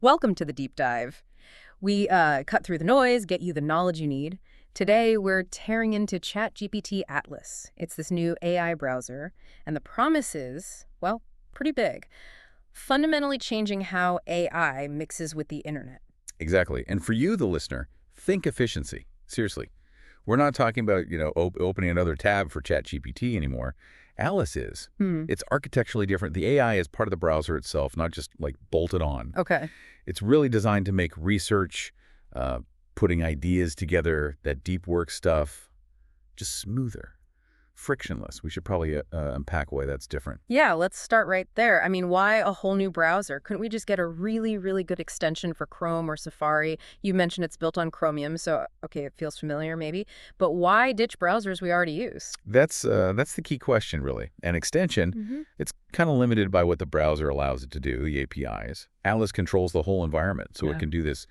Welcome to the deep dive. We cut through the noise, get you the knowledge you need. Today, we're tearing into ChatGPT Atlas. It's this new AI browser, and the promise is, well, pretty big. Fundamentally changing how AI mixes with the internet. Exactly. And for you, the listener, think efficiency. Seriously. We're not talking about, opening another tab for ChatGPT anymore. Alice is. It's architecturally different. The AI is part of the browser itself, not just like bolted on. Okay. It's really designed to make research, putting ideas together, that deep work stuff, just smoother, frictionless. We should probably unpack why that's different. Yeah, let's start right there. I mean, why a whole new browser? Couldn't we just get a really, really good extension for Chrome or Safari? You mentioned it's built on Chromium, so okay, it feels familiar maybe. But why ditch browsers we already use? That's the key question, really. An extension, it's kind of limited by what the browser allows it to do, the APIs. Atlas controls the whole environment, so it can do this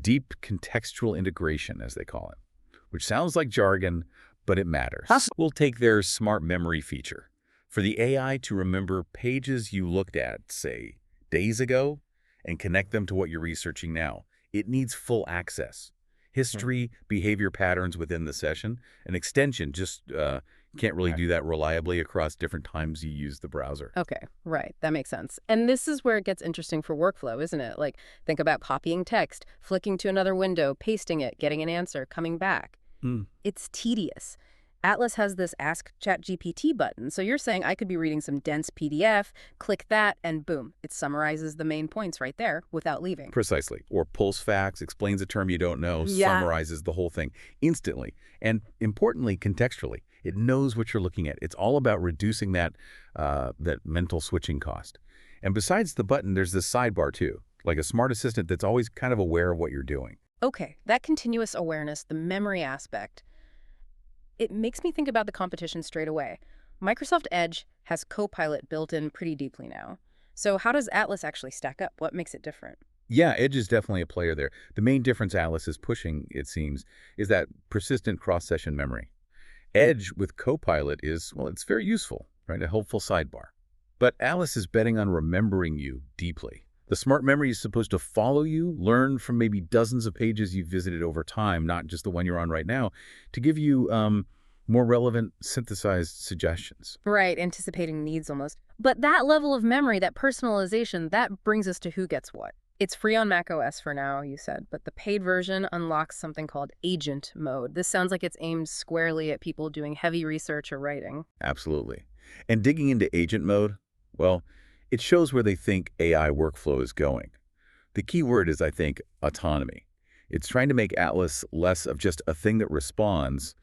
deep contextual integration, as they call it, which sounds like jargon, but it matters. We'll take their smart memory feature. For the AI to remember pages you looked at, say, days ago, and connect them to what you're researching now, it needs full access. History, behavior patterns within the session. An extension just can't really do that reliably across different times you use the browser. Okay, right. That makes sense. And this is where it gets interesting for workflow, isn't it? Like, think about copying text, flicking to another window, pasting it, getting an answer, coming back. It's tedious. Atlas has this Ask ChatGPT button, so you're saying I could be reading some dense PDF, click that, and boom, it summarizes the main points right there without leaving. Precisely. Or pulls facts, explains a term you don't know, summarizes the whole thing instantly. And importantly, contextually, it knows what you're looking at. It's all about reducing that mental switching cost. And besides the button, there's this sidebar too, like a smart assistant that's always kind of aware of what you're doing. Okay, that continuous awareness, the memory aspect, it makes me think about the competition straight away. Microsoft Edge has Copilot built in pretty deeply now. So how does Atlas actually stack up? What makes it different? Yeah, Edge is definitely a player there. The main difference Atlas is pushing, it seems, is that persistent cross-session memory. Edge with Copilot is, well, it's very useful, right? A helpful sidebar. But Atlas is betting on remembering you deeply. The smart memory is supposed to follow you, learn from maybe dozens of pages you've visited over time, not just the one you're on right now, to give you more relevant, synthesized suggestions. Right, anticipating needs almost. But that level of memory, that personalization, that brings us to who gets what. It's free on macOS for now, you said, but the paid version unlocks something called agent mode. This sounds like it's aimed squarely at people doing heavy research or writing. Absolutely. And digging into agent mode, well, it shows where they think AI workflow is going. The key word is, I think, autonomy. It's trying to make Atlas less of just a thing that responds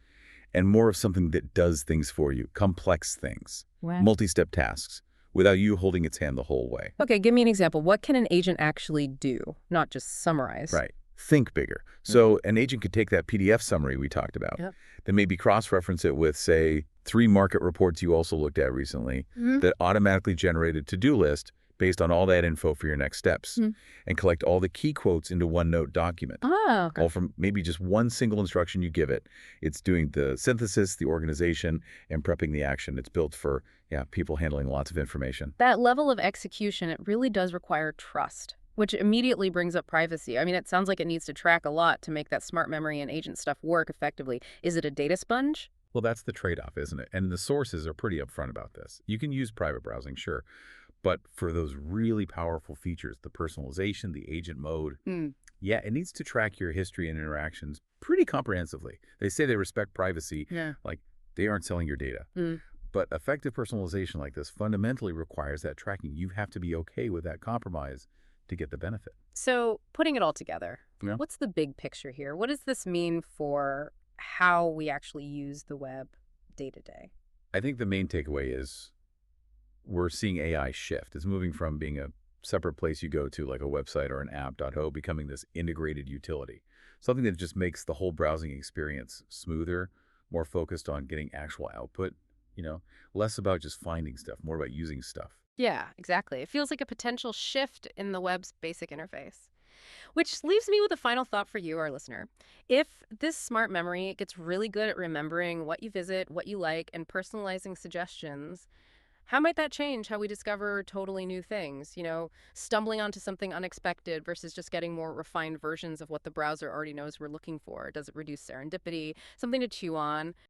and more of something that does things for you, complex things, multi-step tasks, without you holding its hand the whole way. Okay, give me an example. What can an agent actually do, not just summarize? Right. Think bigger. So an agent could take that PDF summary we talked about, then maybe cross-reference it with, say, 3 market reports you also looked at recently that automatically generated to-do list based on all that info for your next steps, and collect all the key quotes into one note document. Oh, okay. All from maybe just one single instruction you give it. It's doing the synthesis, the organization, and prepping the action. It's built for people handling lots of information. That level of execution, it really does require trust, which immediately brings up privacy. I mean, it sounds like it needs to track a lot to make that smart memory and agent stuff work effectively. Is it a data sponge? Well, that's the trade-off, isn't it? And the sources are pretty upfront about this. You can use private browsing, sure, but for those really powerful features, the personalization, the agent mode, it needs to track your history and interactions pretty comprehensively. They say they respect privacy, like they aren't selling your data. But effective personalization like this fundamentally requires that tracking. You have to be okay with that compromise to get the benefit. So putting it all together, what's the big picture here? What does this mean for how we actually use the web day to day? I think the main takeaway is we're seeing AI shift. It's moving from being a separate place you go to, like a website or an app.ho, becoming this integrated utility. Something that just makes the whole browsing experience smoother, more focused on getting actual output, less about just finding stuff, more about using stuff. Yeah, exactly. It feels like a potential shift in the web's basic interface. Which leaves me with a final thought for you, our listener. If this smart memory gets really good at remembering what you visit, what you like, and personalizing suggestions, How might that change how we discover totally new things? Stumbling onto something unexpected versus just getting more refined versions of what the browser already knows we're looking for. Does it reduce serendipity? Something to chew on.